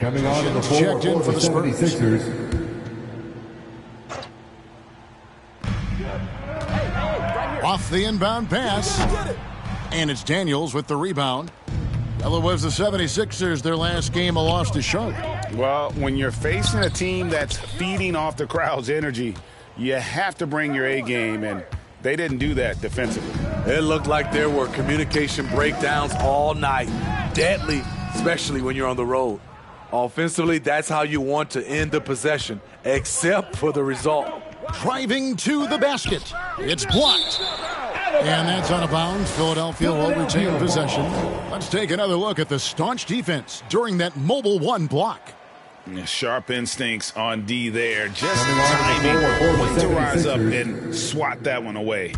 Coming on to the floor checked in for the 76ers. Off the inbound pass. And it's Daniels with the rebound. Well, it was the 76ers, their last game, a loss to Charlotte. Well, when you're facing a team that's feeding off the crowd's energy, you have to bring your A game, and they didn't do that defensively. It looked like there were communication breakdowns all night. Deadly, especially when you're on the road. Offensively, that's how you want to end the possession, except for the result. Driving to the basket. It's blocked. And that's out of bounds. Philadelphia will retain possession. Let's take another look at the staunch defense during that mobile one block. Sharp instincts on D there. Just timing when to rise up and swat that one away.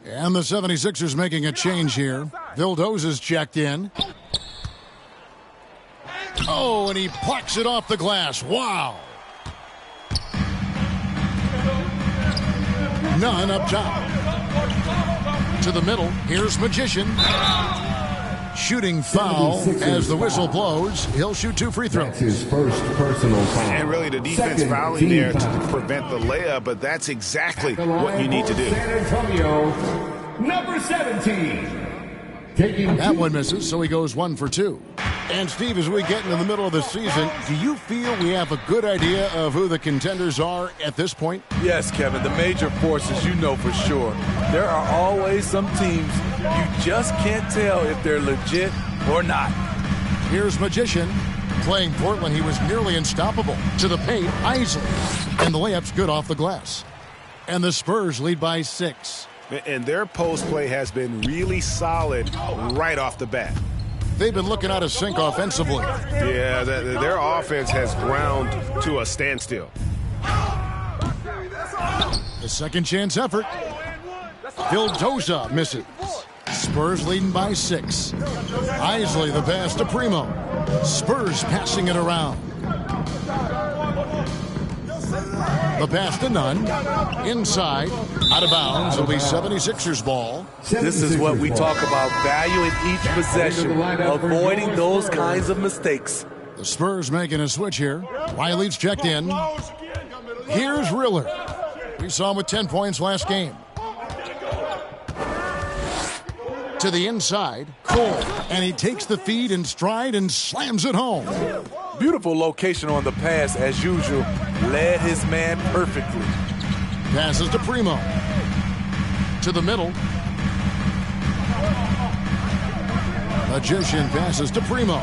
And the 76ers making a change here. Vildoza's checked in. Oh, and he plucks it off the glass. Wow. None up top. To the middle. Here's Magician. Shooting foul as the whistle blows. He'll shoot 2 free throws. That's his first personal foul. And really the defense fouling there to prevent the layup, but that's exactly what you need to do. San Antonio, number 17. That one misses, so he goes 1 for 2. And Steve, as we get into the middle of the season, do you feel we have a good idea of who the contenders are at this point? Yes, Kevin, the major forces you know for sure. There are always some teams you just can't tell if they're legit or not. Here's Magician. Playing Portland, he was nearly unstoppable. To the paint, Isley. And the layup's good off the glass. And the Spurs lead by 6. And their post play has been really solid right off the bat. They've been looking out of sync offensively. Yeah, their offense has ground to a standstill. The second chance effort. Vildoza misses. Spurs leading by 6. Isley the pass to Primo. Spurs passing it around. The pass to Nunn. Inside. Out of bounds. It'll be 76ers ball. This is what we talk about, valuing each possession, avoiding those kinds of mistakes. The Spurs making a switch here. Riley's checked in. Here's Riller. We saw him with 10 points last game. To the inside. Cole. And he takes the feed in stride and slams it home. Beautiful location on the pass, as usual. Led his man perfectly. Passes to Primo. To the middle. Magician passes to Primo.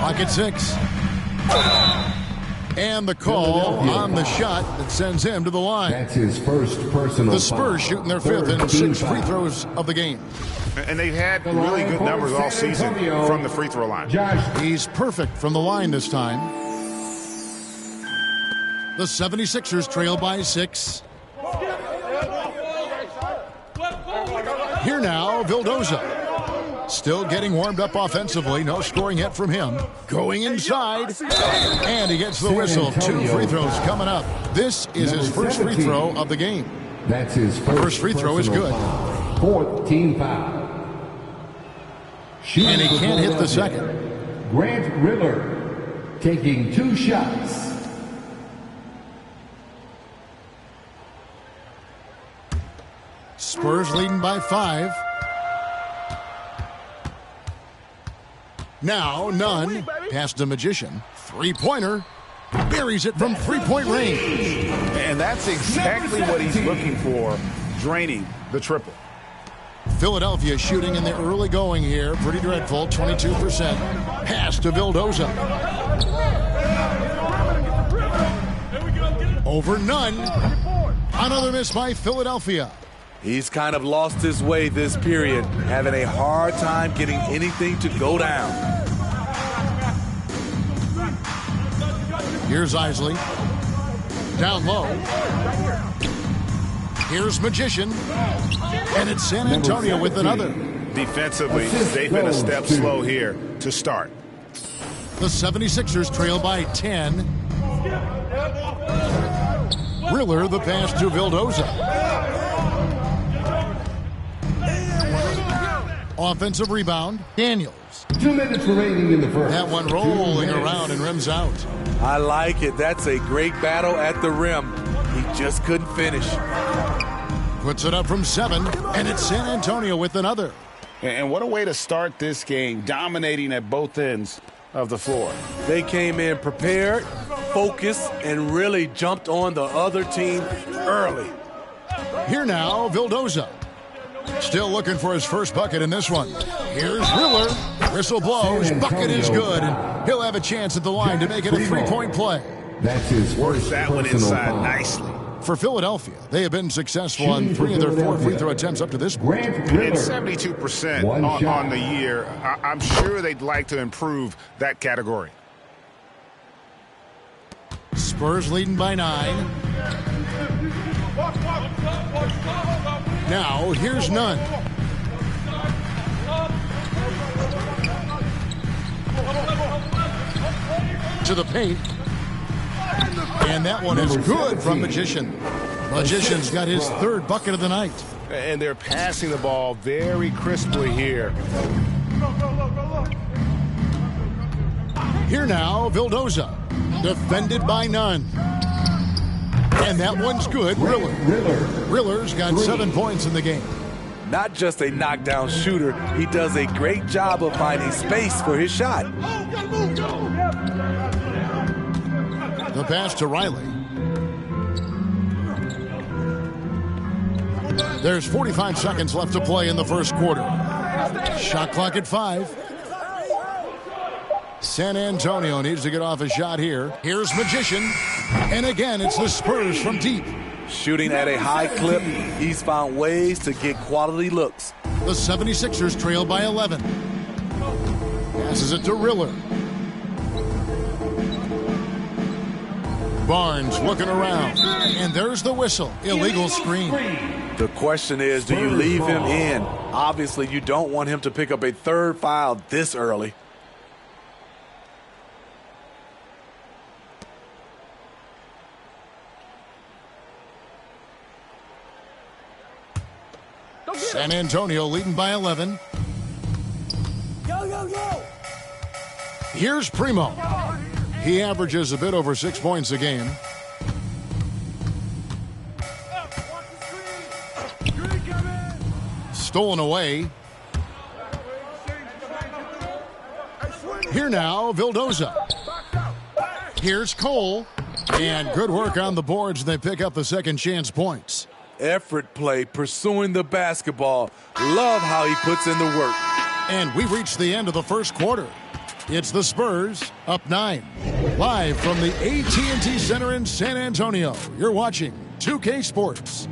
Pocket 6. And the call on the shot that sends him to the line. That's his first personal The Spurs shooting their 5th and 6th free throws of the game. And they've had really good numbers all season from the free throw line. He's perfect from the line this time. The 76ers trail by 6. Here now, Vildoza. Still getting warmed up offensively. No scoring yet from him. Going inside. And he gets the whistle. 2 free throws coming up. This is his first free throw of the game. That's his First free throw is good. 4th team foul. And he can't hit the second. Grant Riller taking 2 shots. Spurs leading by 5. Now, Nunn. Pass to Magician. 3-pointer. Buries it from 3-point range. And that's exactly what he's looking for, draining the triple. Philadelphia shooting in the early going here. Pretty dreadful, 22%. Pass to Vildoza. Over Nunn. Another miss by Philadelphia. He's kind of lost his way this period, having a hard time getting anything to go down. Here's Isley. Down low. Here's Magician. And it's San Antonio with another. Defensively, they've been a step slow here to start. The 76ers trail by 10. Riller the pass to Offensive rebound, Daniels. 2 minutes remaining in the first. That one rolling around and rims out. I like it. That's a great battle at the rim. He just couldn't finish. Puts it up from 7, and it's San Antonio with another. And what a way to start this game, dominating at both ends of the floor. They came in prepared, focused, and really jumped on the other team early. Here now, Vildoza. Still looking for his first bucket in this one. Here's Riller. Whistle blows. Bucket is good. And he'll have a chance at the line to make it a three-point play. That's his Works first that one personal inside foul. nicely. For Philadelphia, they have been successful on 3 of their 4 free throw attempts up to this point. Grant Riller. It's 72% One shot. on the year. I'm sure they'd like to improve that category. Spurs leading by 9. Now, here's Nunn. To the paint. And that one is good from Magician. Magician's got his 3rd bucket of the night. And they're passing the ball very crisply here. Here now, Vildoza. Defended by Nunn. And that one's good. Riller. Riller's got 7 points in the game. Not just a knockdown shooter, he does a great job of finding space for his shot. The pass to Riley. There's 45 seconds left to play in the first quarter. Shot clock at 5. San Antonio needs to get off a shot here. Here's Magician. And again, it's the Spurs from deep. Shooting at a high clip, he's found ways to get quality looks. The 76ers trail by 11. Passes it to Riller. Barnes looking around. And there's the whistle. Illegal screen. The question is, do you leave him in? Obviously, you don't want him to pick up a 3rd foul this early. San Antonio leading by 11. Here's Primo. He averages a bit over 6 points a game. Stolen away. Here now, Vildoza. Here's Cole. And good work on the boards. They pick up the second chance points. Effort play, pursuing the basketball. Love how he puts in the work. And we reach the end of the first quarter. It's the Spurs up 9. Live from the AT&T Center in San Antonio. You're watching 2K Sports.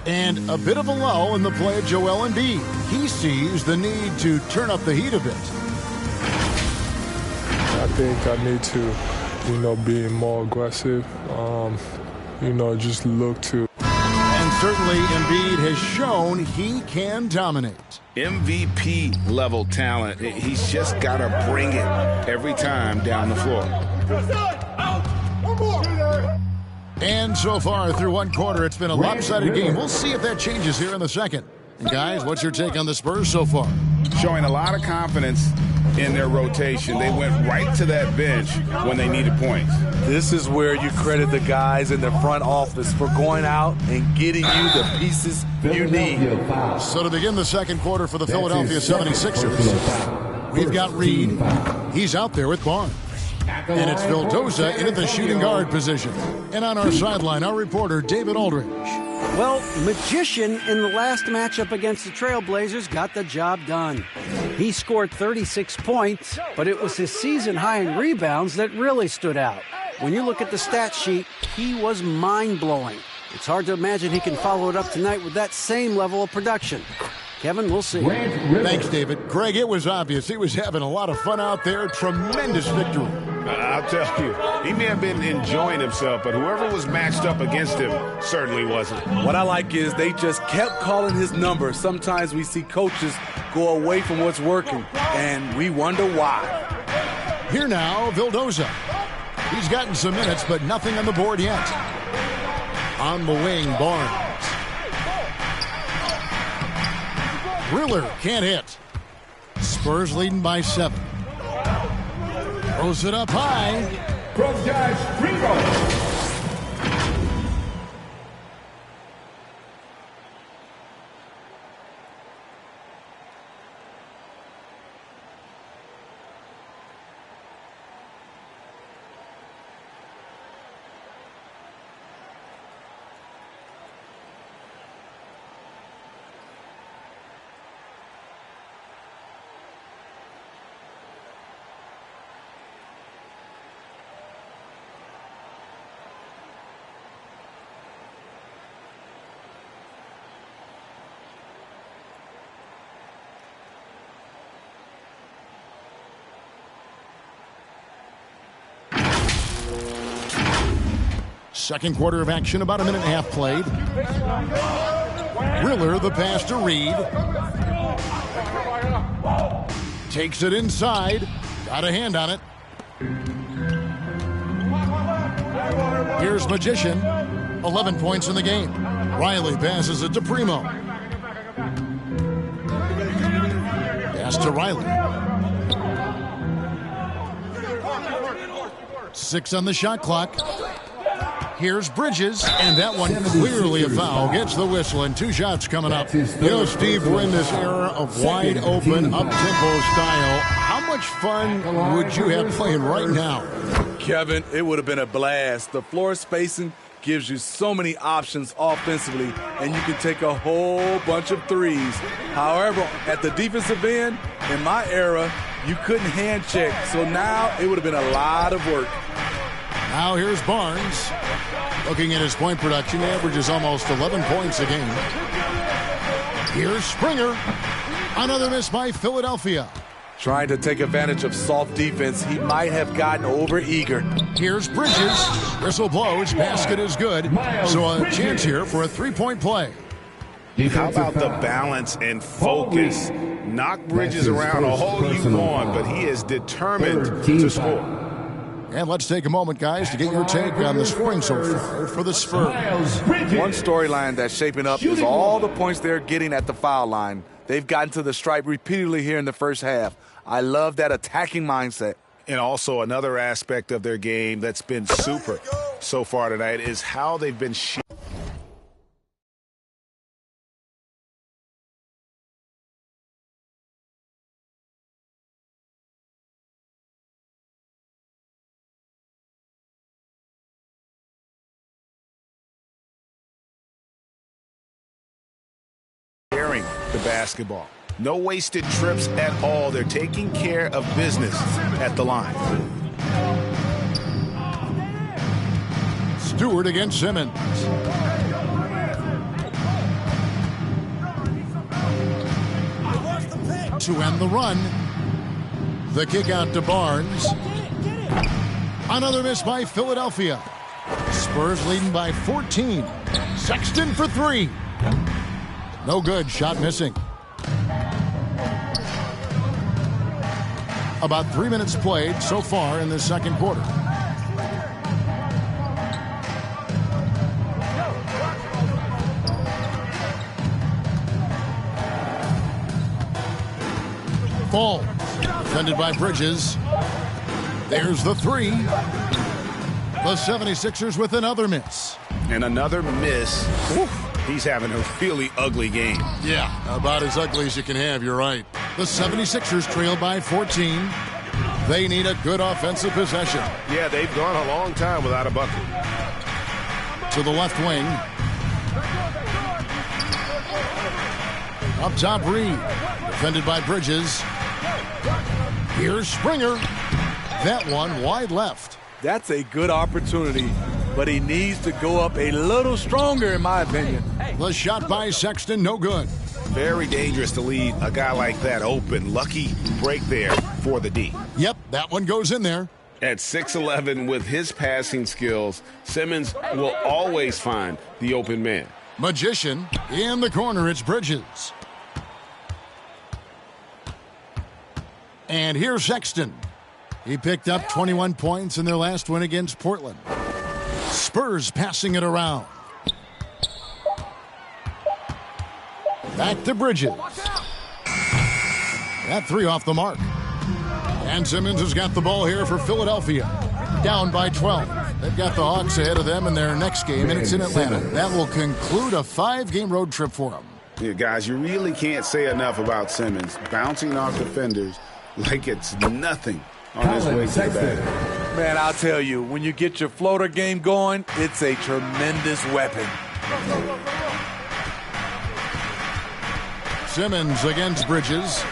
And a bit of a lull in the play of Joel Embiid. He sees the need to turn up the heat a bit. I think I need to, be more aggressive, just look to. And certainly Embiid has shown he can dominate. MVP level talent. He's just got to bring it every time down the floor. And so far through one quarter, it's been a lopsided game. We'll see if that changes here in the second. And guys, what's your take on the Spurs so far? Showing a lot of confidence in their rotation. They went right to that bench when they needed points. This is where you credit the guys in the front office for going out and getting you the pieces you need. So to begin the second quarter for the Philadelphia 76ers, we've got Reed. He's out there with Barnes. And it's Vildoza in at the shooting guard position. And on our sideline, our reporter, David Aldridge. Well, Magician in the last matchup against the Trailblazers got the job done. He scored 36 points, but it was his season high in rebounds that really stood out. When you look at the stat sheet, he was mind-blowing. It's hard to imagine he can follow it up tonight with that same level of production. Kevin, we'll see. Thanks, David. Greg, it was obvious he was having a lot of fun out there. Tremendous victory. I'll tell you, he may have been enjoying himself, but whoever was matched up against him certainly wasn't. What I like is they just kept calling his number. Sometimes we see coaches go away from what's working, and we wonder why. Here now, Vildoza. He's gotten some minutes, but nothing on the board yet. On the wing, Barnes. Riller can't hit. Spurs leading by 7. Throws it up high. From Josh Primo. Second quarter of action, about a minute and a half played. Riller, the pass to Reed. Takes it inside. Got a hand on it. Here's Magician. 11 points in the game. Riley passes it to Primo. Pass to Riley. 6 on the shot clock. Here's Bridges, and that one clearly a foul. Gets the whistle, and 2 shots coming up. You know, Steve, we're in this era of wide-open, up-tempo style. How much fun would you have playing right now? Kevin, it would have been a blast. The floor spacing gives you so many options offensively, and you can take a whole bunch of threes. However, at the defensive end, in my era, you couldn't hand check. So now it would have been a lot of work. Now here's Barnes. Looking at his point production, he averages almost 11 points a game. Here's Springer. Another miss by Philadelphia. Trying to take advantage of soft defense, he might have gotten over-eager. Here's Bridges. Whistle blows. Basket is good. So a chance here for a 3-point play. How about the balance and focus? Knock Bridges around all you want, but he is determined to score. And let's take a moment, guys, to get your take on the scoring so far for the Spurs. One storyline that's shaping up is all the points they're getting at the foul line. They've gotten to the stripe repeatedly here in the first half. I love that attacking mindset. And also another aspect of their game that's been super so far tonight is how they've been the basketball. No wasted trips at all. They're taking care of business at the line. Stewart against Simmons. To end the run. The kick out to Barnes. Another miss by Philadelphia. Spurs leading by 14. Sexton for 3. No good. Shot missing. About 3 minutes played so far in the second quarter. Ball. Defended by Bridges. There's the 3. The 76ers with another miss. And another miss. Oof. He's having a really ugly game. Yeah, about as ugly as you can have, you're right. The 76ers trail by 14. They need a good offensive possession. Yeah, they've gone a long time without a bucket. To the left wing. Up top, Reed. Defended by Bridges. Here's Springer. That one wide left. That's a good opportunity, but he needs to go up a little stronger, in my opinion. The shot by Sexton, no good. Very dangerous to leave a guy like that open. Lucky break there for the D. Yep, that one goes in there. At 6'11", with his passing skills, Simmons will always find the open man. Magician in the corner, it's Bridges. And here's Sexton. He picked up 21 points in their last win against Portland. Spurs passing it around. Back to Bridges. That three off the mark. And Simmons has got the ball here for Philadelphia. Down by 12. They've got the Hawks ahead of them in their next game, and it's in Atlanta. That will conclude a 5-game road trip for them. Yeah, guys, you really can't say enough about Simmons. Bouncing off defenders like it's nothing on his way to the bag. Man, I'll tell you, when you get your floater game going, it's a tremendous weapon. Simmons against Bridges.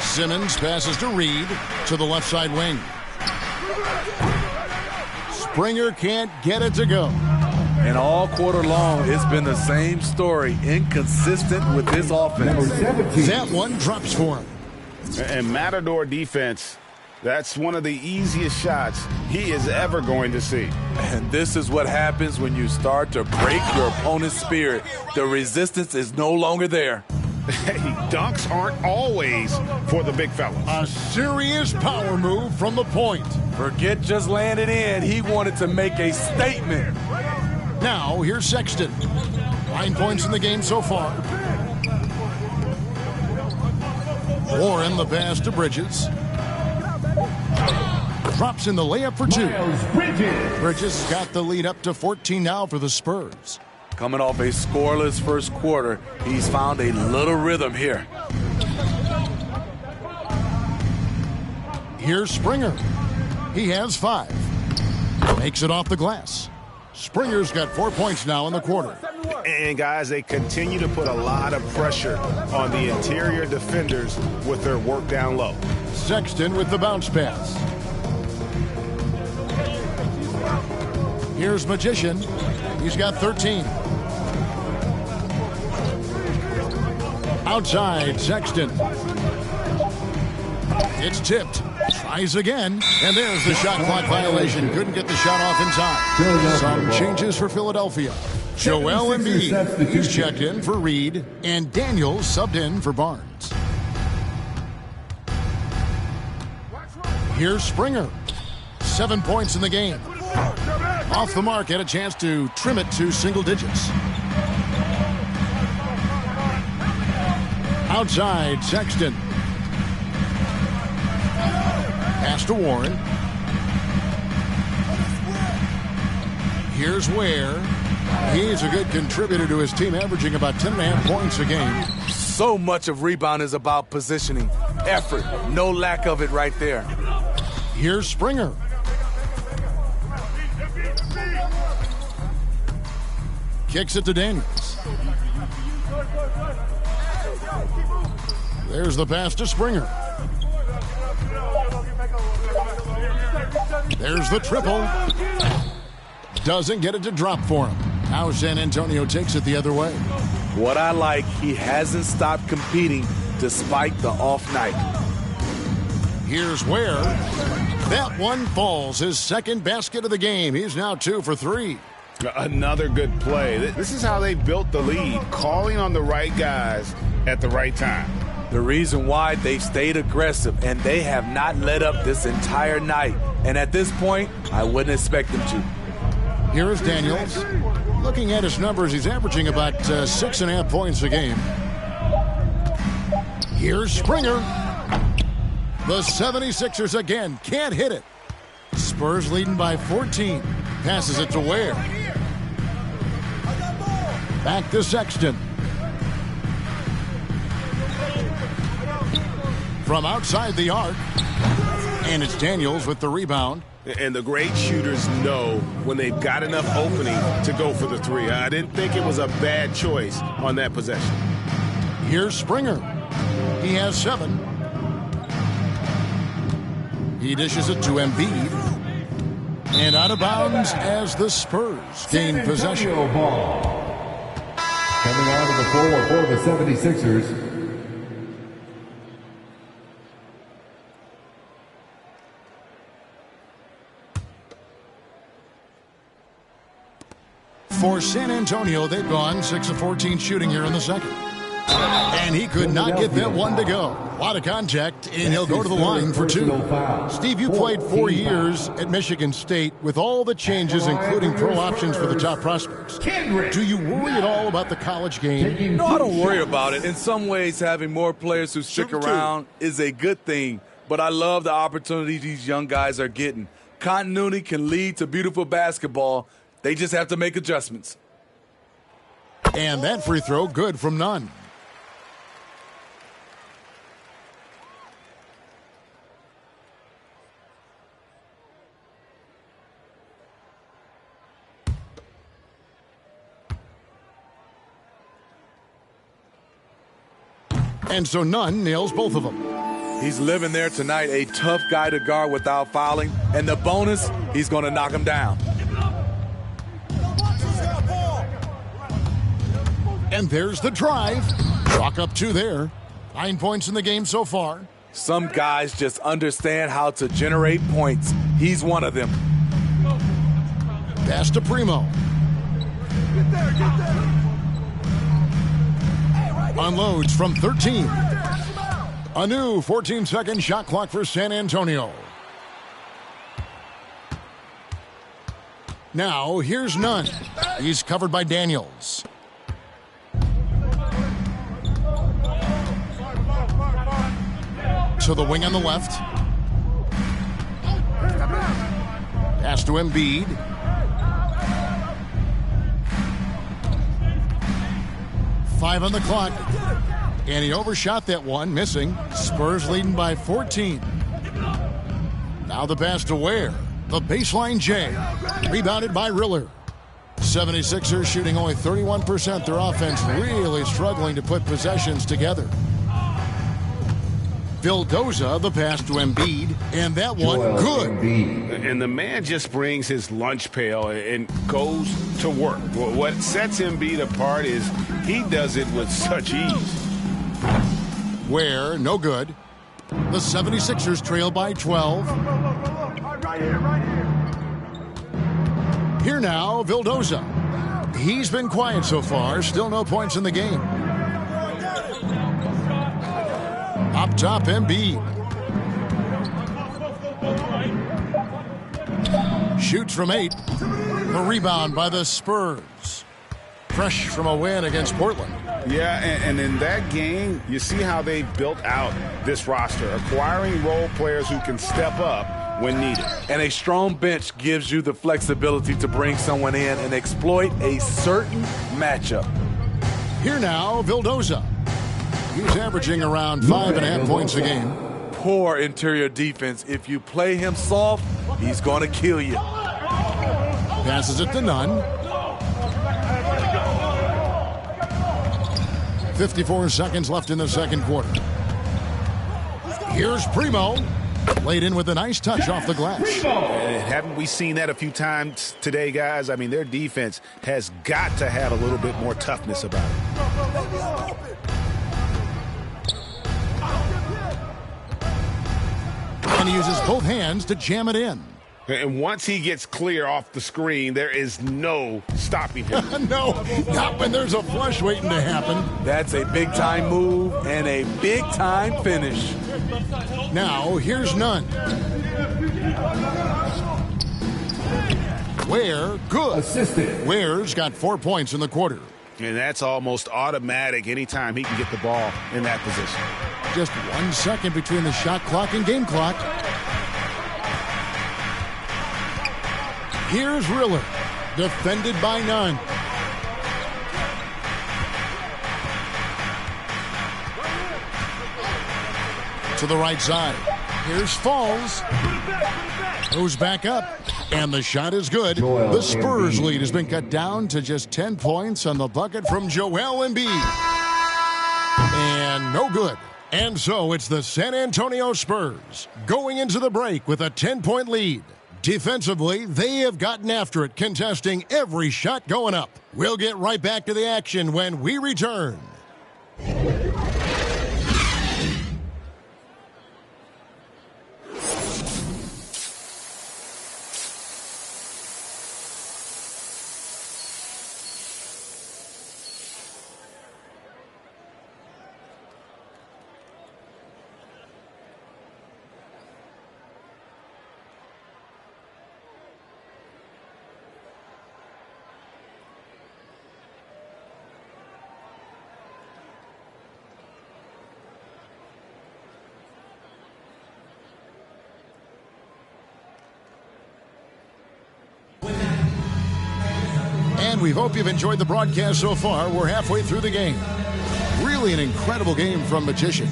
Simmons passes to Reed to the left side wing. Springer can't get it to go. And all quarter long, it's been the same story, inconsistent with his offense. That one drops for him. And Matador defense, that's one of the easiest shots he is ever going to see. And this is what happens when you start to break your opponent's spirit. The resistance is no longer there. Hey, dunks aren't always for the big fellas. A serious power move from the point. Forget just landing in. He wanted to make a statement. Now, here's Sexton. 9 points in the game so far. Warren the pass to Bridges. Drops in the layup for 2. Bridges has got the lead up to 14 now for the Spurs. Coming off a scoreless first quarter, he's found a little rhythm here. Here's Springer. He has 5. Makes it off the glass. Springer's got 4 points now in the quarter. And, guys, they continue to put a lot of pressure on the interior defenders with their work down low. Sexton with the bounce pass. Here's Magician. He's got 13. Outside, Sexton. It's tipped. Tries again. And there's the shot clock violation. Couldn't get the shot off in time. Some changes for Philadelphia. Joel Embiid. He's checked in for Reed. And Daniels subbed in for Barnes. Here's Springer. 7 points in the game. Off the mark, had a chance to trim it to single digits. Outside, Sexton. Pass to Warren. Here's Ware. He's a good contributor to his team, averaging about 10.5 points a game. So much of rebound is about positioning. Effort, no lack of it right there. Here's Springer. Kicks it to Daniels. There's the pass to Springer. There's the triple. Doesn't get it to drop for him. Now San Antonio takes it the other way. What I like, he hasn't stopped competing despite the off night. Here's Ware. That one falls. His second basket of the game. He's now 2 for 3. Another good play. This is how they built the lead, calling on the right guys at the right time. The reason why they've stayed aggressive, and they have not let up this entire night. And at this point, I wouldn't expect them to. Here is Daniels. Looking at his numbers, he's averaging about 6.5 points a game. Here's Springer. The 76ers again can't hit it. Spurs leading by 14. Passes it to Ware. Back to Sexton. From outside the arc. And it's Daniels with the rebound. And the great shooters know when they've got enough opening to go for the three. I didn't think it was a bad choice on that possession. Here's Springer. He has 7. He dishes it to Embiid. And out of bounds as the Spurs gain possession. Ball. Coming out of the floor for the 76ers. For San Antonio, they've gone 6 of 14 shooting here in the second. And he could not get that one to go. A lot of contact, and he'll go to the line for 2. Steve, you played 4 years at Michigan State with all the changes, including pro options for the top prospects. Do you worry at all about the college game? No, I don't worry about it. In some ways, having more players who stick around is a good thing, but I love the opportunities these young guys are getting. Continuity can lead to beautiful basketball. They just have to make adjustments. And that free throw good from Nunn. And so Nunn nails both of them. He's living there tonight, a tough guy to guard without fouling. And the bonus, he's going to knock him down. And there's the drive. Chalk up 2 there. 9 points in the game so far. Some guys just understand how to generate points. He's one of them. Pass to Primo. Unloads from 13. A new 14-second shot clock for San Antonio. Now, here's Nunn. He's covered by Daniels. To the wing on the left. Pass to Embiid. Five on the clock. And he overshot that one, missing. Spurs leading by 14. Now the pass to Ware. The baseline J. Rebounded by Riller. 76ers shooting only 31%. Their offense really struggling to put possessions together. Vildoza, the pass to Embiid, and that one good. And the man just brings his lunch pail and goes to work. What sets Embiid apart is he does it with such ease. Ware, no good. The 76ers trail by 12. Here now, Vildoza. He's been quiet so far, still no points in the game. Up top, Embiid. Shoots from 8. The rebound by the Spurs. Fresh from a win against Portland. Yeah, and in that game, you see how they built out this roster, acquiring role players who can step up when needed. And a strong bench gives you the flexibility to bring someone in and exploit a certain matchup. Here now, Vildoza. He's averaging around 5.5 points a game. Poor interior defense. If you play him soft, he's going to kill you. Passes it to Nunn. 54 seconds left in the second quarter. Here's Primo. Laid in with a nice touch off the glass. Haven't we seen that a few times today, guys? I mean, their defense has got to have a little bit more toughness about it. And he uses both hands to jam it in. And once he gets clear off the screen, there is no stopping him. No, not when there's a flush waiting to happen. That's a big-time move and a big-time finish. Now, here's Nunn. Ware, good. Assisted. Ware's got 4 points in the quarter. And that's almost automatic anytime he can get the ball in that position. Just 1 second between the shot clock and game clock. Here's Riller, defended by Nunn. To the right side. Here's Falls. Goes back up. And the shot is good. The Spurs lead has been cut down to just 10 points on the bucket from Joel Embiid. And no good. And so it's the San Antonio Spurs going into the break with a 10-point lead. Defensively, they have gotten after it, contesting every shot going up. We'll get right back to the action when we return. And we hope you've enjoyed the broadcast so far. We're halfway through the game. Really an incredible game from Magician.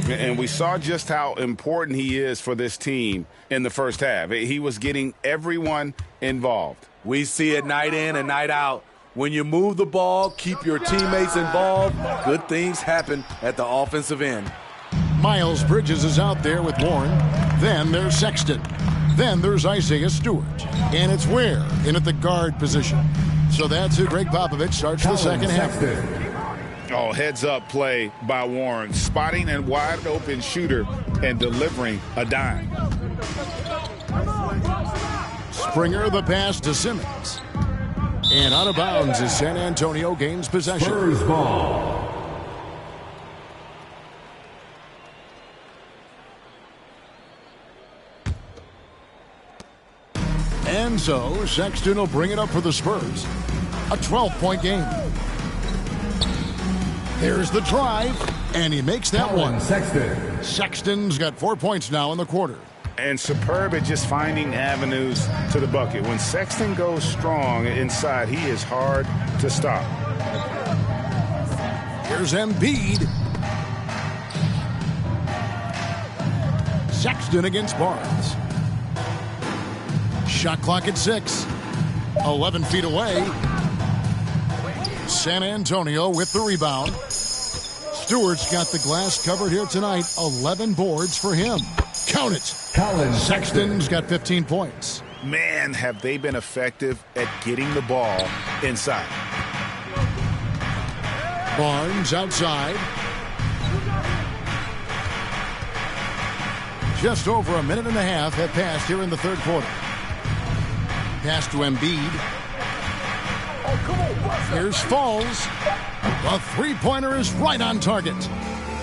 And we saw just how important he is for this team in the first half. He was getting everyone involved. We see it night in and night out. When you move the ball, keep your teammates involved, good things happen at the offensive end. Miles Bridges is out there with Warren. Then there's Sexton. Then there's Isaiah Stewart. And it's Ware in at the guard position. So that's who Greg Popovich starts the second half. Oh, heads-up play by Warren, spotting a wide-open shooter and delivering a dime. Springer the pass to Simmons. And out of bounds as San Antonio gains possession. Spurs ball. And so Sexton will bring it up for the Spurs. A 12-point game. There's the drive, and he makes that one. Sexton. Sexton's got 4 points now in the quarter. And superb at just finding avenues to the bucket. When Sexton goes strong inside, he is hard to stop. Here's Embiid. Sexton against Barnes. Shot clock at 6. 11 feet away. San Antonio with the rebound. Stewart's got the glass covered here tonight. 11 boards for him. Count it. Colin Sexton's got 15 points. Man, have they been effective at getting the ball inside. Barnes outside. Just over a minute and a half have passed here in the third quarter. Pass to Embiid. Here's Falls. A three-pointer is right on target.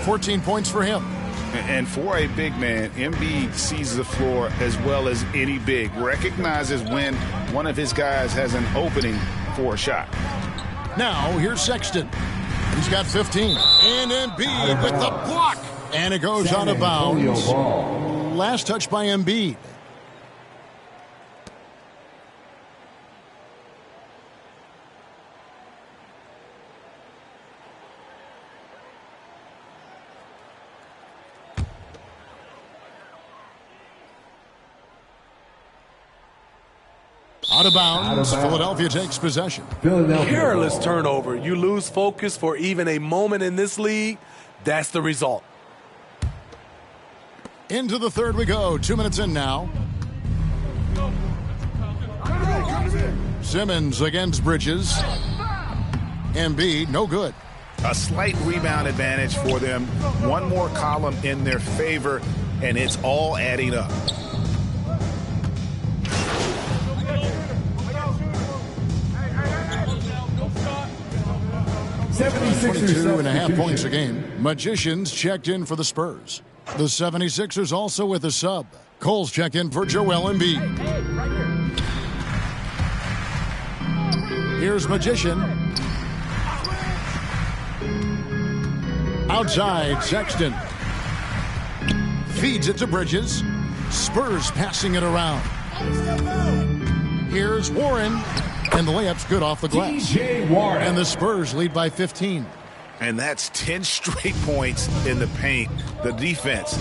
14 points for him. And for a big man, Embiid sees the floor as well as any big. Recognizes when one of his guys has an opening for a shot. Now, here's Sexton. He's got 15. And Embiid with the block. And it goes out of bounds. Last touch by Embiid. Out of bounds. Philadelphia takes possession. Careless turnover. You lose focus for even a moment in this league. That's the result. Into the third we go. 2 minutes in now. Simmons against Bridges. Embiid, no good. A slight rebound advantage for them. One more column in their favor, and it's all adding up. 22.5 points a game. Magicians checked in for the Spurs. The 76ers also with a sub. Cole's checked in for Joel Embiid. Here's Magician. Outside, Sexton. Feeds it to Bridges. Spurs passing it around. Here's Warren. And the layup's good off the glass. DJ Warren. And the Spurs lead by 15. And that's 10 straight points in the paint. The defense,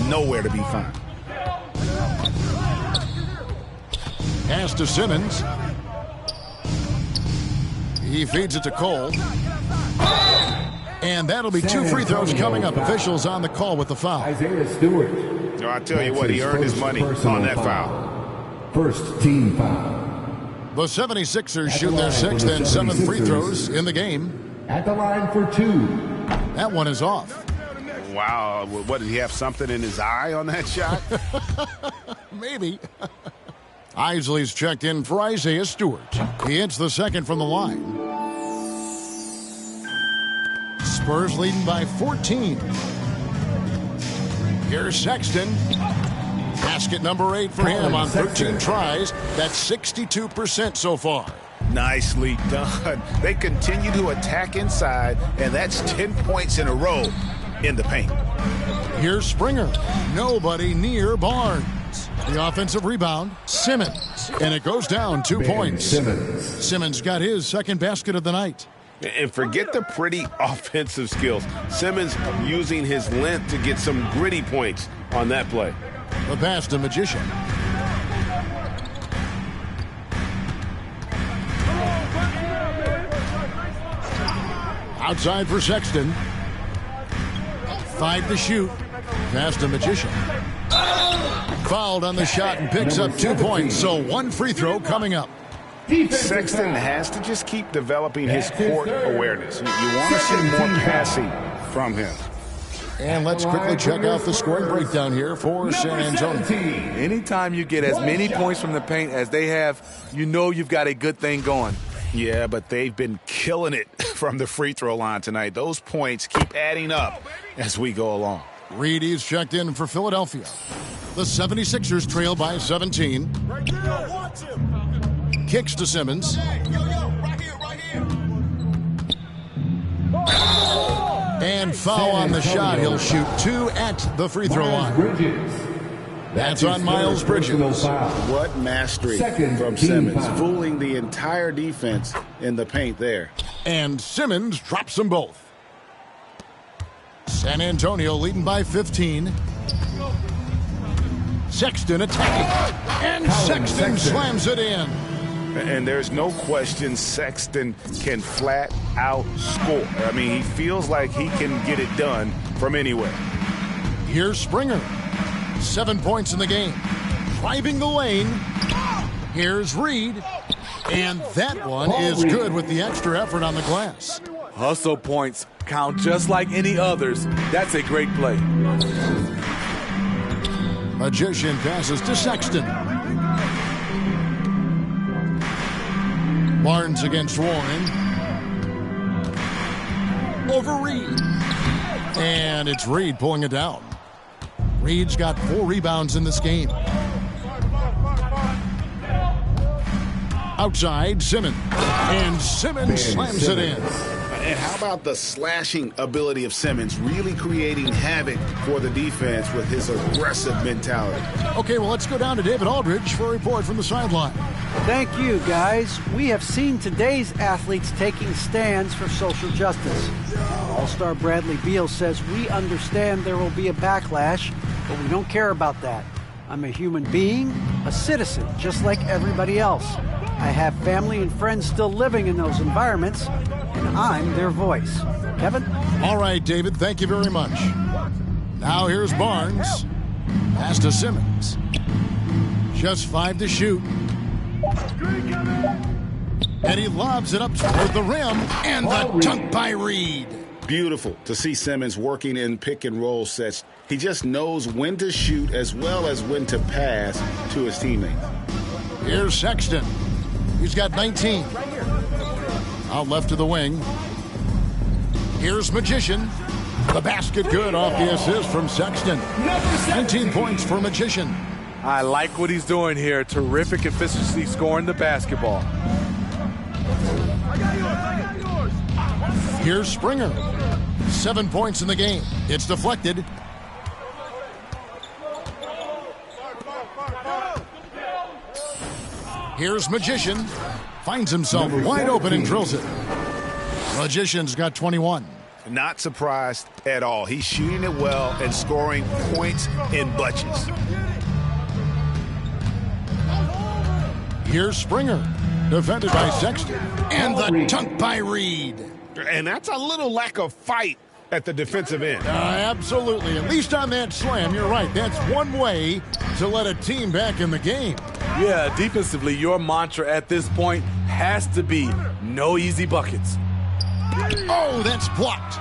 nowhere to be found. Pass to Simmons. He feeds it to Cole. And that'll be 2 free throws coming up. Officials on the call with the foul. Isaiah Stewart. No, I tell you what, he earned his money on that foul. First team foul. The 76ers shoot their 6th and 7th free throws in the game. At the line for 2. That one is off. Wow, what, did he have something in his eye on that shot? Maybe. Isley's checked in for Isaiah Stewart. He hits the second from the line. Spurs leading by 14. Here's Sexton. Basket number 8 for him on 13 tries. That's 62% so far. Nicely done. They continue to attack inside, and that's 10 points in a row in the paint. Here's Springer. Nobody near Barnes. The offensive rebound, Simmons. And it goes down 2 points. Simmons got his second basket of the night. And forget the pretty offensive skills. Simmons using his length to get some gritty points on that play. The pass to Magician. Outside for Sexton. 5 to shoot. Pass to Magician. Fouled on the shot and picks up 2 points. So 1 free throw coming up. Sexton has to just keep developing his court awareness. You want to see more passing from him. And let's quickly check out the scoring breakdown here for San Antonio. Anytime you get as many points from the paint as they have, you know you've got a good thing going. Yeah, but they've been killing it from the free throw line tonight. Those points keep adding up as we go along. Reed is checked in for Philadelphia. The 76ers trail by 17. Kicks to Simmons. And foul on the shot. He'll shoot 2 at the free throw line. That's on Miles Bridges. What mastery from Simmons, fooling the entire defense in the paint there. And Simmons drops them both. San Antonio leading by 15. Sexton attacking. And Sexton slams it in. And there's no question Sexton can flat out score. I mean, he feels like he can get it done from anywhere. Here's Springer. 7 points in the game. Driving the lane. Here's Reed. And that one is good with the extra effort on the glass. Hustle points count just like any others. That's a great play. Magician passes to Sexton. Barnes against Warren. Over Reed. And it's Reed pulling it down. Reed's got 4 rebounds in this game. Outside, Simmons. And Simmons slams it in. And how about the slashing ability of Simmons, really creating havoc for the defense with his aggressive mentality. Okay, well, let's go down to David Aldridge for a report from the sideline. Thank you, guys. We have seen today's athletes taking stands for social justice. All-Star Bradley Beal says, "We understand there will be a backlash, but we don't care about that. I'm a human being, a citizen, just like everybody else. I have family and friends still living in those environments, and I'm their voice." Kevin? All right, David, thank you very much. Now here's Barnes. Pass to Simmons. Just 5 to shoot. And he lobs it up toward the rim, and the dunk by Reed. Beautiful to see Simmons working in pick and roll sets. He just knows when to shoot as well as when to pass to his teammates. Here's Sexton. He's got 19. Out left to the wing. Here's Magician. The basket good off the assist from Sexton. 19 points for Magician. I like what he's doing here. Terrific efficiency scoring the basketball. Here's Springer. 7 points in the game. It's deflected. Here's Magician. Finds himself wide open and drills it. Magician's got 21. Not surprised at all. He's shooting it well and scoring points in bunches. Here's Springer. Defended by Sexton. And the dunk by Reed. And that's a little lack of fight at the defensive end. Absolutely. At least on that slam, you're right. That's one way to let a team back in the game. Yeah, defensively, your mantra at this point has to be no easy buckets. Oh, that's blocked.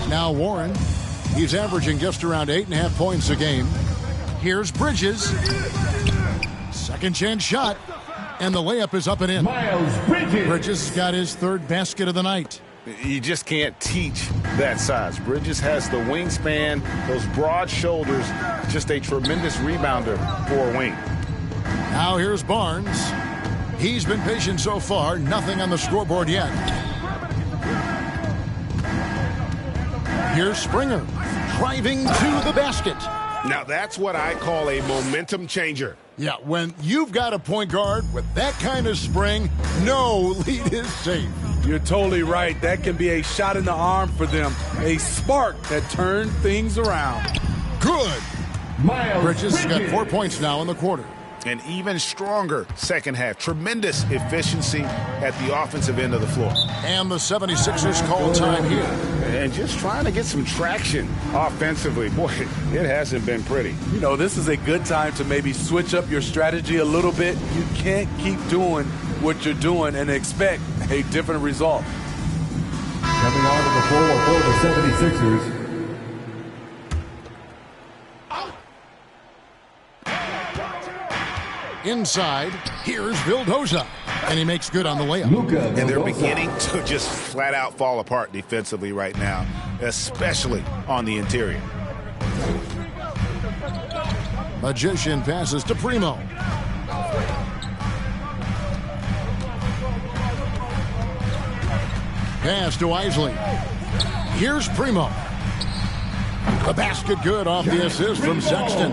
Now Warren. He's averaging just around 8.5 points a game. Here's Bridges. Second chance shot. And the layup is up and in. Miles Bridges. Bridges got his 3rd basket of the night. You just can't teach that size. Bridges has the wingspan, those broad shoulders, just a tremendous rebounder for a wing. Now here's Barnes. He's been patient so far. Nothing on the scoreboard yet. Here's Springer. driving to the basket. Now that's what I call a momentum changer. Yeah, when you've got a point guard with that kind of spring, no lead is safe. You're totally right. That can be a shot in the arm for them. A spark that turned things around. Good. Bridges has got 4 points now in the quarter. An even stronger second half. Tremendous efficiency at the offensive end of the floor. And the 76ers call time here. And just trying to get some traction offensively. Boy, it hasn't been pretty. You know, this is a good time to maybe switch up your strategy a little bit. You can't keep doing what you're doing and expect a different result. Coming onto the floor for the 76ers. Inside, here's Vildoza, and he makes good on the layup. And they're beginning to just flat out fall apart defensively right now, especially on the interior. Magician passes to Primo. Pass to Isley. Here's Primo. The basket good off the assist from Sexton.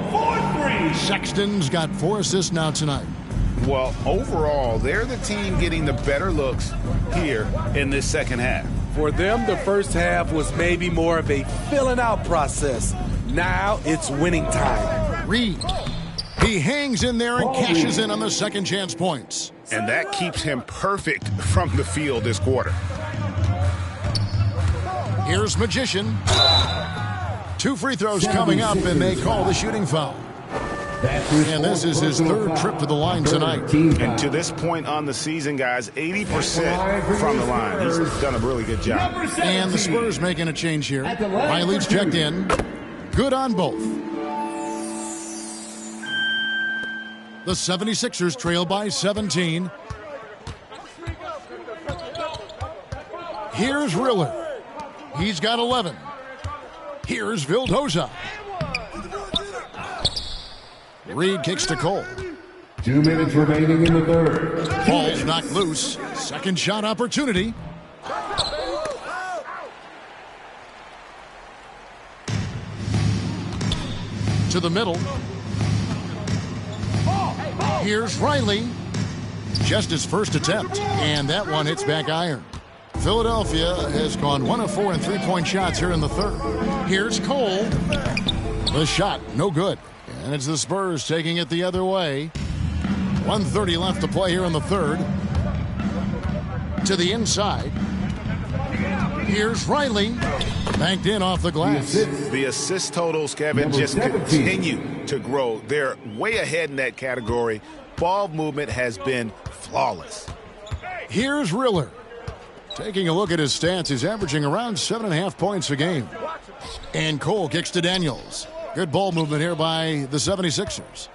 Sexton's got 4 assists now tonight. Well, overall, they're the team getting the better looks here in this second half. For them, the first half was maybe more of a filling out process. Now it's winning time. Reed. He hangs in there and cashes in on the second chance points. And that keeps him perfect from the field this quarter. Here's Magician. 2 free throws coming up, and they call the shooting foul. And this is his 3rd trip to the line tonight. And to this point on the season, guys, 80% from the line. He's done a really good job. And the Spurs making a change here. Riley's checked in. Good on both. The 76ers trail by 17. Here's Riller. He's got 11. Here's Vildoza. Reed kicks to Cole. 2 minutes remaining in the third. Ball's knocked loose. Second shot opportunity. To the middle. Here's Riley. Just his first attempt. And that one hits back iron. Philadelphia has gone 1 of 4 in 3-point shots here in the third. Here's Cole. The shot, no good. And it's the Spurs taking it the other way. 1:30 left to play here in the third. To the inside. Here's Riley. Banked in off the glass. The assist totals, Kevin, just continue to grow. They're way ahead in that category. Ball movement has been flawless. Here's Riller. Taking a look at his stats, he's averaging around 7.5 points a game. And Cole kicks to Daniels. Good ball movement here by the 76ers.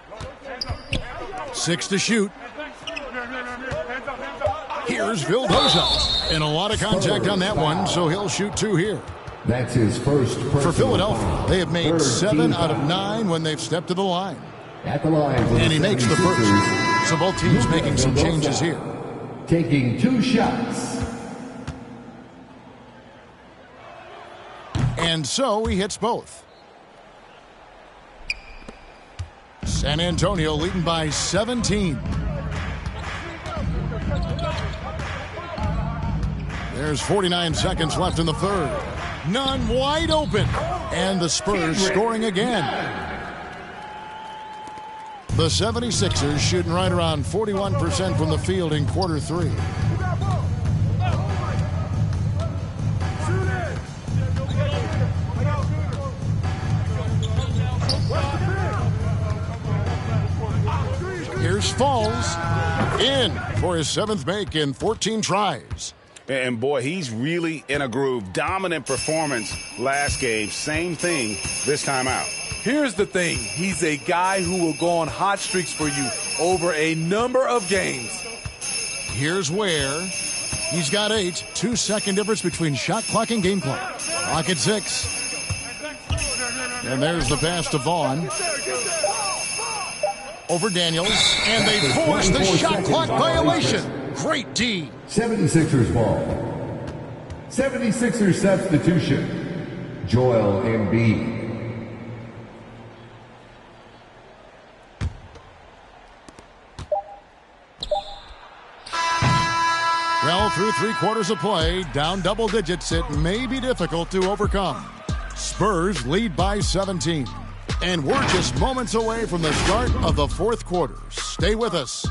6 to shoot. Here's Vildoza. And a lot of contact on that one, so he'll shoot 2 here. That's his first. For Philadelphia, they have made 7 out of 9 when they've stepped to the line. At the line. And he makes the first. So both teams making some changes here. Taking 2 shots. And so he hits both. San Antonio leading by 17. There's 49 seconds left in the third. None wide open. And the Spurs scoring again. The 76ers shooting right around 41% from the field in quarter 3. Here's Falls. In for his 7th make in 14 tries. And boy, he's really in a groove. Dominant performance last game. Same thing this time out. Here's the thing. He's a guy who will go on hot streaks for you over a number of games. Here's Ware. He's got 8. 2-second difference between shot clock and game clock. Clock at 6. And there's the pass to Vaughn. Over Daniels. And they force the shot clock violation. Great D. 76ers ball. 76ers substitution. Joel Embiid. Well, through 3 quarters of play, down double digits, it may be difficult to overcome. Spurs lead by 17. And we're just moments away from the start of the 4th quarter. Stay with us.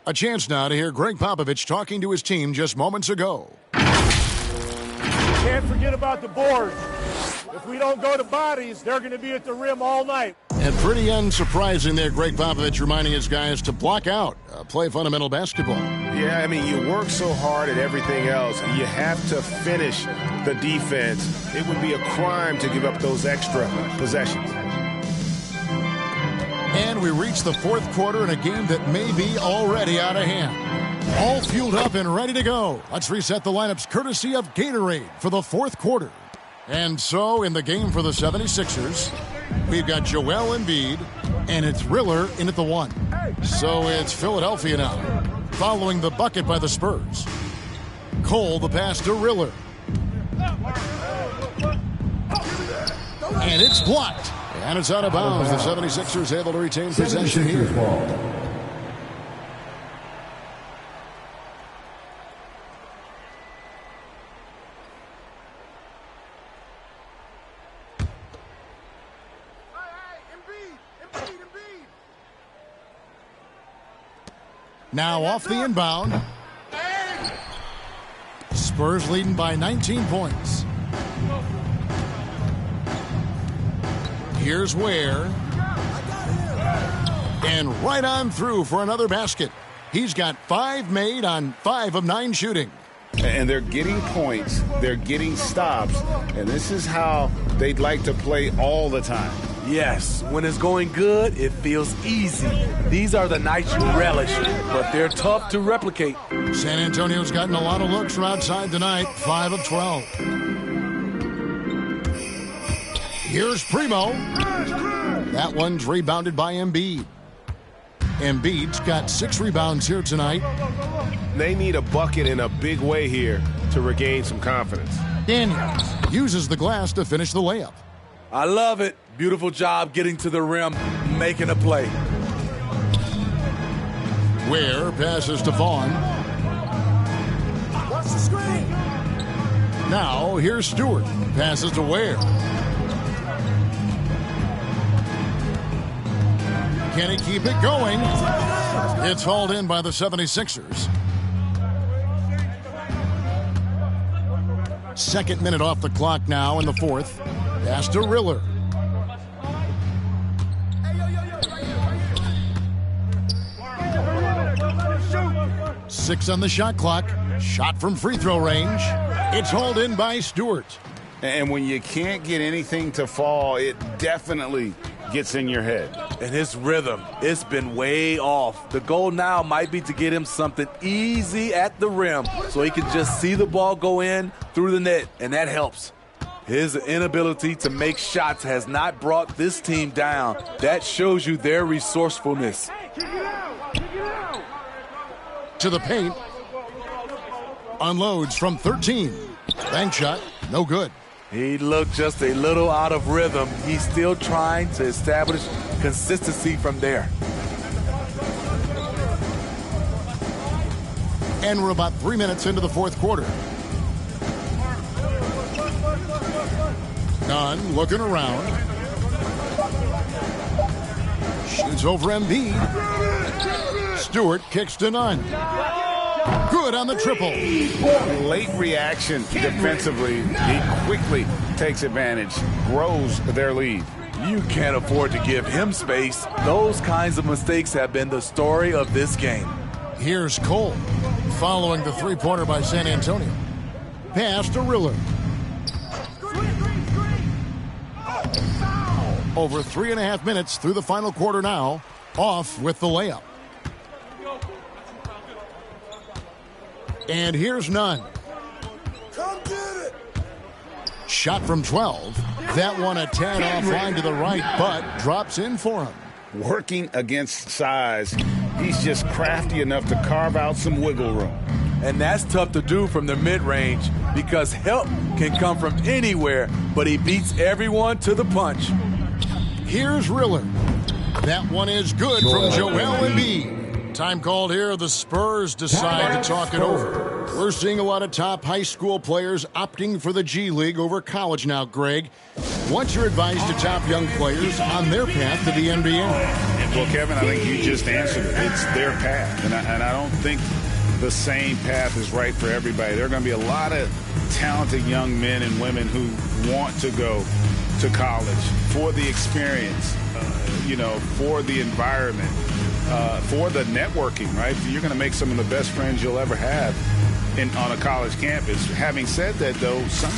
A chance now to hear Greg Popovich talking to his team just moments ago. Can't forget about the boards. If we don't go to bodies, they're going to be at the rim all night. And pretty unsurprising there, Greg Popovich reminding his guys to block out, play fundamental basketball. Yeah, I mean, you work so hard at everything else, and you have to finish the defense. It would be a crime to give up those extra possessions. And we reach the 4th quarter in a game that may be already out of hand. All fueled up and ready to go. Let's reset the lineups courtesy of Gatorade for the 4th quarter. And so in the game for the 76ers, we've got Joel Embiid, and it's Riller in at the 1. So it's Philadelphia now, following the bucket by the Spurs. Cole the pass to Riller. And it's blocked. And it's out of bounds. The 76ers able to retain possession here. Now off the inbound. Spurs leading by 19 points. Here's Ware. And right on through for another basket. He's got 5 made on 5 of 9 shooting. And they're getting points, they're getting stops, and this is how they'd like to play all the time. Yes, when it's going good, it feels easy. These are the nights you relish, but they're tough to replicate. San Antonio's gotten a lot of looks from outside tonight, 5 of 12. Here's Primo. That one's rebounded by Embiid. Embiid's got 6 rebounds here tonight. They need a bucket in a big way here to regain some confidence. Daniels uses the glass to finish the layup. I love it. Beautiful job getting to the rim, making a play. Ware passes to Vaughn. Watch the screen. Now here's Stewart. Passes to Ware. Can he keep it going? It's hauled in by the 76ers. 2nd minute off the clock now in the 4th. Pass to Riller. Six on the shot clock. Shot from free throw range. It's hauled in by Stewart. And when you can't get anything to fall, it definitely gets in your head. And his rhythm, it's been way off. The goal now might be to get him something easy at the rim so he can just see the ball go in through the net, and that helps. His inability to make shots has not brought this team down. That shows you their resourcefulness. To the paint. Unloads from 13. Bank shot, no good. He looked just a little out of rhythm. He's still trying to establish consistency from there. And we're about 3 minutes into the 4th quarter. Nunn looking around. Shoots over Embiid. Stewart kicks to Nunn. Good on the triple. Late reaction defensively. He quickly takes advantage, grows their lead. You can't afford to give him space. Those kinds of mistakes have been the story of this game. Here's Cole, following the 3-pointer by San Antonio. Pass to Riller. Over 3.5 minutes through the final quarter now. Off with the layup. And here's Nunn. Come get it. Shot from 12. That one a tad offline to the right, but drops in for him. Working against size, he's just crafty enough to carve out some wiggle room. And that's tough to do from the mid-range because help can come from anywhere, but he beats everyone to the punch. Here's Riller. That one is good from Joel Embiid. Time called here. The Spurs decide to talk it over. We're seeing a lot of top high school players opting for the G League over college now, Greg. What's your advice to top young players on their path to the NBA? Well, Kevin, I think you just answered it. It's their path, and I don't think the same path is right for everybody. There are going to be a lot of talented young men and women who want to go to college for the experience, for the environment, for the networking, right? You're going to make some of the best friends you'll ever have on a college campus. Having said that, though, some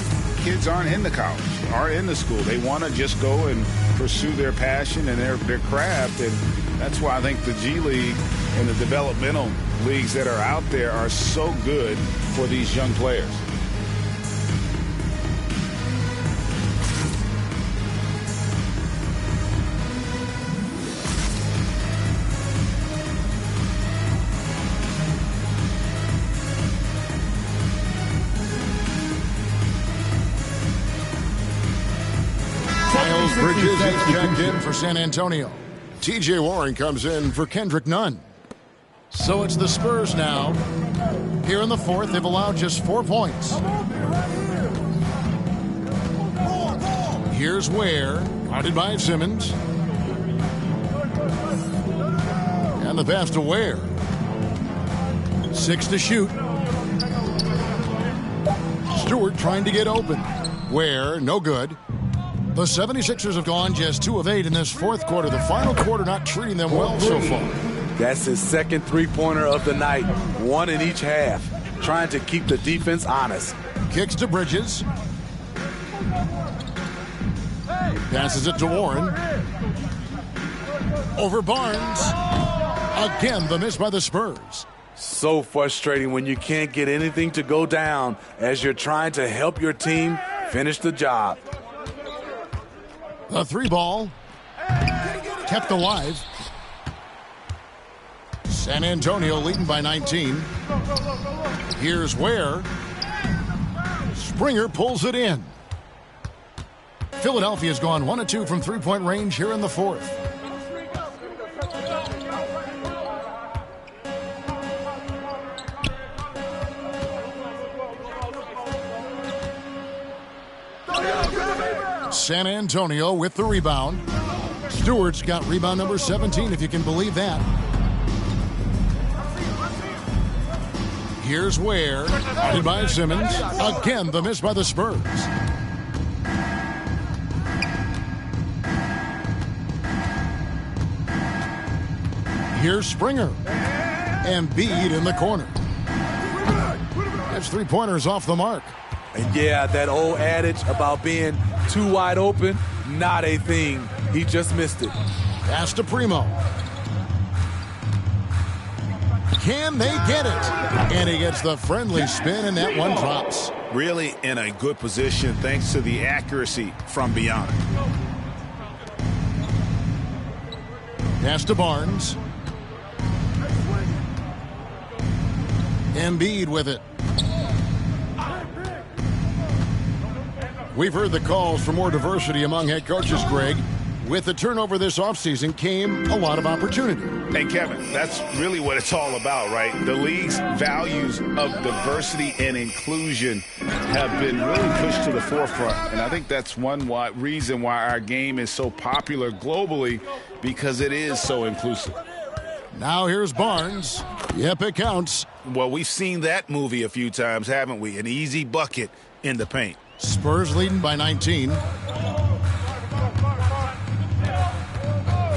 kids aren't into college, aren't into school. They want to just go and pursue their passion and their craft, and that's why I think the G League and the developmental leagues that are out there are so good for these young players. Bridges is checked in for San Antonio. T.J. Warren comes in for Kendrick Nunn. So it's the Spurs now. Here in the fourth, they've allowed just 4 points. Here's Ware, guarded by Simmons. And the pass to Ware. 6 to shoot. Stewart trying to get open. Ware, no good. The 76ers have gone just 2 of 8 in this fourth quarter. The final quarter not treating them well so far. That's his second three-pointer of the night. 1 in each half. Trying to keep the defense honest. Kicks to Bridges. Passes it to Warren. Over Barnes. Again, the miss by the Spurs. So frustrating when you can't get anything to go down as you're trying to help your team finish the job. The 3 ball kept alive. San Antonio leading by 19. Here's Ware. Springer pulls it in. Philadelphia's gone 1 of 2 from three-point range here in the fourth. San Antonio with the rebound. Stewart's got rebound number 17, if you can believe that. Here's Ware, guarded by Simmons. Again, the miss by the Spurs. Here's Springer. Embiid in the corner. Gets 3-pointers off the mark. And yeah, that old adage about being too wide open, not a thing. He just missed it. Pass to Primo. Can they get it? And he gets the friendly spin, and that one drops. Really in a good position thanks to the accuracy from beyond. Pass to Barnes. Embiid with it. We've heard the calls for more diversity among head coaches, Greg. With the turnover this offseason came a lot of opportunity. Hey, Kevin, that's really what it's all about, right? The league's values of diversity and inclusion have been really pushed to the forefront. And I think that's one reason why our game is so popular globally, because it is so inclusive. Now here's Barnes. Yep, it counts. Well, we've seen that movie a few times, haven't we? An easy bucket in the paint. Spurs leading by 19.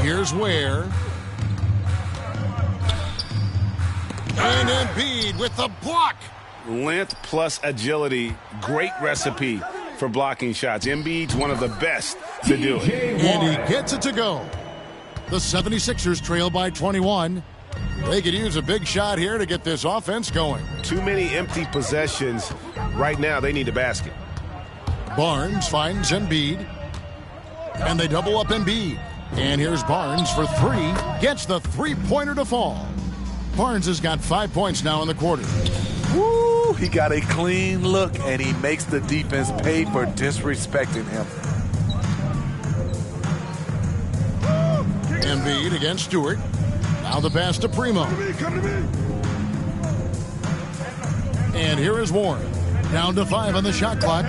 Here's Ware. And Embiid with the block. Length plus agility, great recipe for blocking shots. Embiid's one of the best to do it. And he gets it to go. The 76ers trail by 21. They could use a big shot here to get this offense going. Too many empty possessions. Right now, they need a basket. Barnes finds Embiid. And they double up Embiid. And here's Barnes for three. Gets the three-pointer to fall. Barnes has got 5 points now in the quarter. Woo! He got a clean look, and he makes the defense pay for disrespecting him. Embiid against Stewart. Now the pass to Primo. And here is Warren. Down to 5 on the shot clock.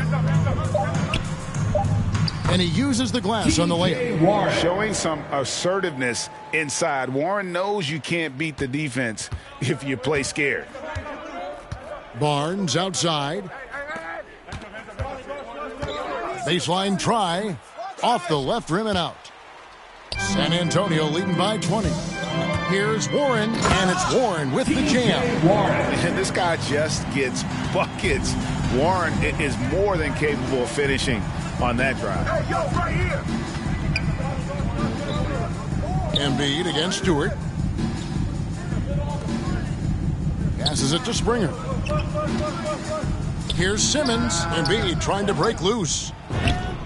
And he uses the glass on the layup. Showing some assertiveness inside. Warren knows you can't beat the defense if you play scared. Barnes outside. Baseline try. Off the left rim and out. San Antonio leading by 20. Here's Warren, and it's Warren with the jam. And this guy just gets buckets. Warren is more than capable of finishing on that drive. Hey, yo, right here. Embiid against Stewart. Passes it to Springer. Here's Simmons. Embiid trying to break loose.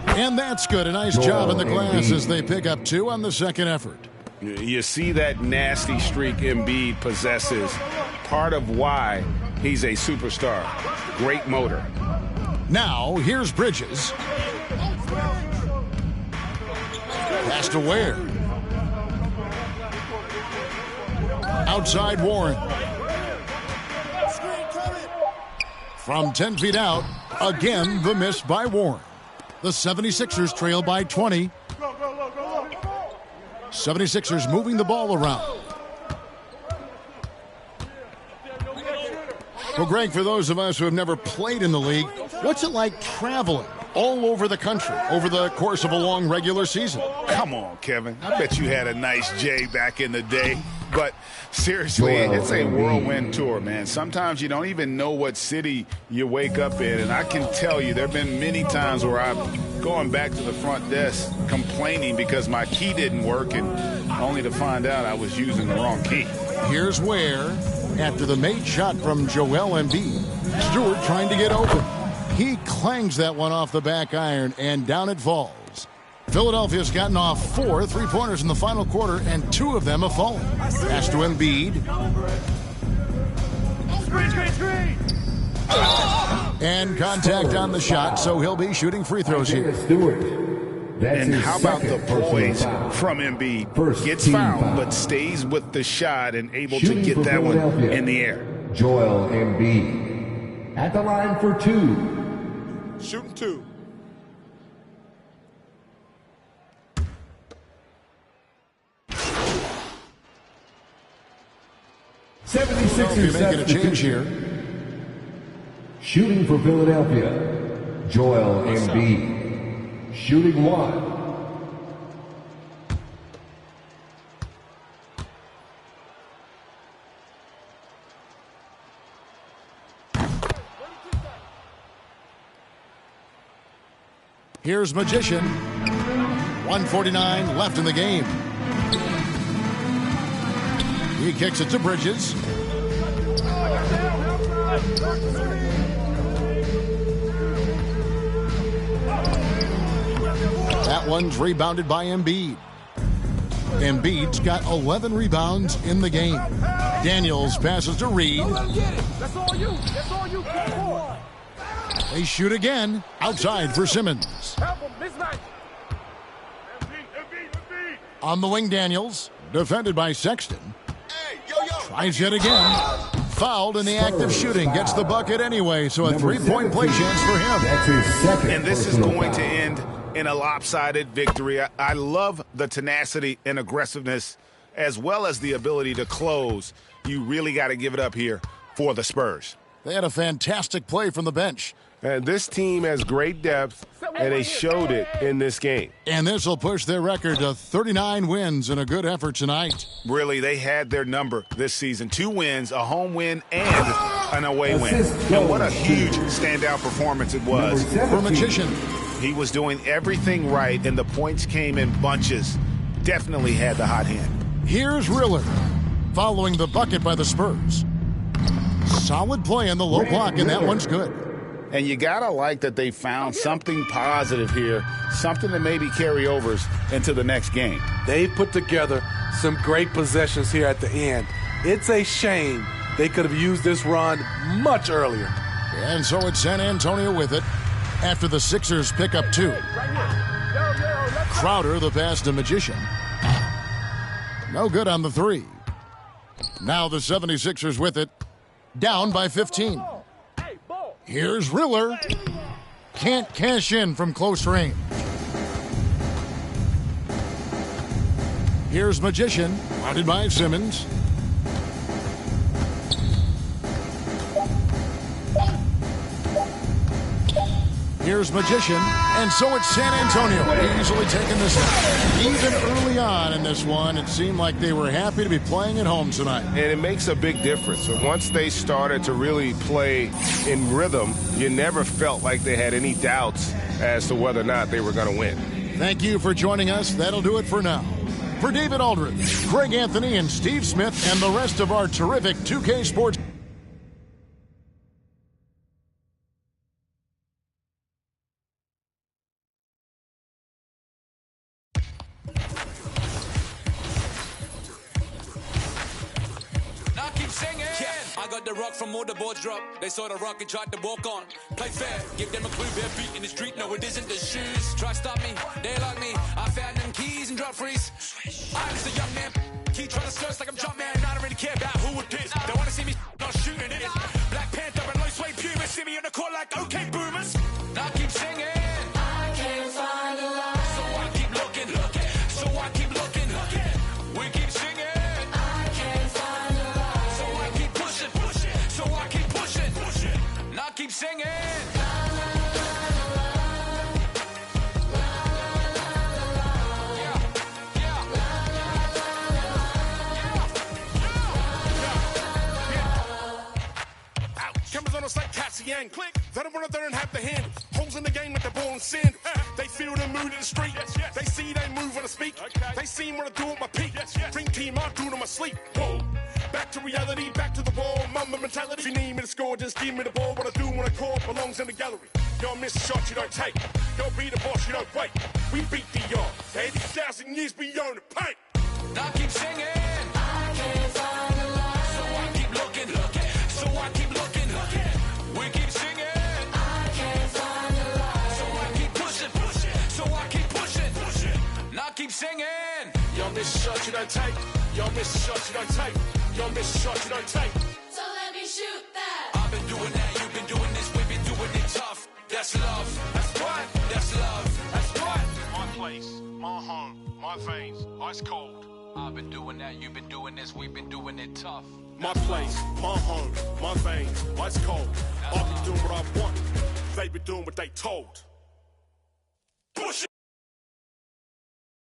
And that's good. A nice job in the glass as they pick up 2 on the second effort. You see that nasty streak Embiid possesses. Part of why he's a superstar. Great motor. Now, here's Bridges. Pass to Ware. Outside Warren. From 10 feet out, again the miss by Warren. The 76ers trail by 20. 76ers moving the ball around. Well, Greg, for those of us who have never played in the league, what's it like traveling all over the country over the course of a long regular season? Come on, Kevin. I bet you had a nice J back in the day. But seriously, it's a whirlwind tour, man. Sometimes you don't even know what city you wake up in. And I can tell you there have been many times where I'm going back to the front desk complaining because my key didn't work, and only to find out I was using the wrong key. Here's Ware after the made shot from Joel Embiid. Stewart trying to get open. He clangs that one off the back iron, and down it falls. Philadelphia's gotten off 4 3-pointers in the final quarter, and 2 of them have fallen. Pass to Embiid. And contact on the shot, so he'll be shooting free throws here. And how about the poise from Embiid? Gets fouled, but stays with the shot and able to get that one in the air. Joel Embiid at the line for 2. Shooting 2. You're making a change here. Shooting for Philadelphia, Joel Embiid. Shooting 1. Here's Magician. 1:49 left in the game. He kicks it to Bridges. That one's rebounded by Embiid. Embiid's got 11 rebounds in the game. Daniels passes to Reed. They shoot again. Outside for Simmons. On the wing, Daniels. Defended by Sexton. Tries it again. Fouled in the act of shooting. Gets the bucket anyway, so a 3-point play chance for him. That's his second. And this is going to end in a lopsided victory. I love the tenacity and aggressiveness as well as the ability to close. You really got to give it up here for the Spurs. They had a fantastic play from the bench. And this team has great depth, and they showed it in this game. And this will push their record to 39 wins in a good effort tonight. Really, they had their number this season. 2 wins, a home win, and an away win. And what a huge standout performance it was. For Magician. He was doing everything right, and the points came in bunches. Definitely had the hot hand. Here's Riller, following the bucket by the Spurs. Solid play in the low block, and that one's good. And you got to like that they found something positive here, something that maybe carry overs into the next game. They put together some great possessions here at the end. It's a shame they could have used this run much earlier. And so it's San Antonio with it after the Sixers pick up 2. Crowder, the pass to Magician. No good on the 3. Now the 76ers with it, down by 15. Here's Riller. Can't cash in from close range. Here's Magician, guarded by Simmons. Here's Magician, and so it's San Antonio easily taking this one. Even early on in this one, it seemed like they were happy to be playing at home tonight. And it makes a big difference. Once they started to really play in rhythm, you never felt like they had any doubts as to whether or not they were going to win. Thank you for joining us. That'll do it for now. For David Aldridge, Greg Anthony, and Steve Smith, and the rest of our terrific 2K Sports. The rock from all the boards drop. They saw the rock and tried to walk on. Play fair, give them a clue. Bare feet in the street. No, it isn't the shoes. Try stop me, they like me. I found them keys and drop freeze. I'm just a young man. Keep trying to search like I'm jump man. I don't really care about who it is. They want to see me not shooting it. Black Panther and low suede pumas. See me on the court like okay boomers. Now I keep singing. I can't find the light. So I keep looking. So I keep looking. We keep singing. Keep singing. Cameras on us like Cassian. Click. They don't run up there and have the handle. Holes in the game with the ball and sand. They feel the mood in the street. They see they move when I speak. They see what I do with my peak. Dream team, I do it in my sleep. Whoa. Back to reality, back to the wall. Mamba mentality. If you need me to score, just give me the ball. What I do when I call belongs in the gallery. Don't miss a shot you don't take. Don't be the boss, you don't wait. We beat the odds. 80,000 years beyond the paint. Now keep singing. I can't find the light. So I keep looking. So I keep looking. We keep singing. I can't find the light. So I keep pushing. So I keep pushing. Now keep singing. You don't miss a shot you don't take. You don't miss a shot you don't take. You don't miss a shot you don't take. So let me shoot that. I've been doing that. You've been doing this. We've been doing it tough. That's love. That's right. That's love. That's right. My place, my home, my veins, ice cold. I've been doing that. You've been doing this. We've been doing it tough. My place, my home, my veins, ice cold. I've been doing what I want. They've been doing what they told. Push it.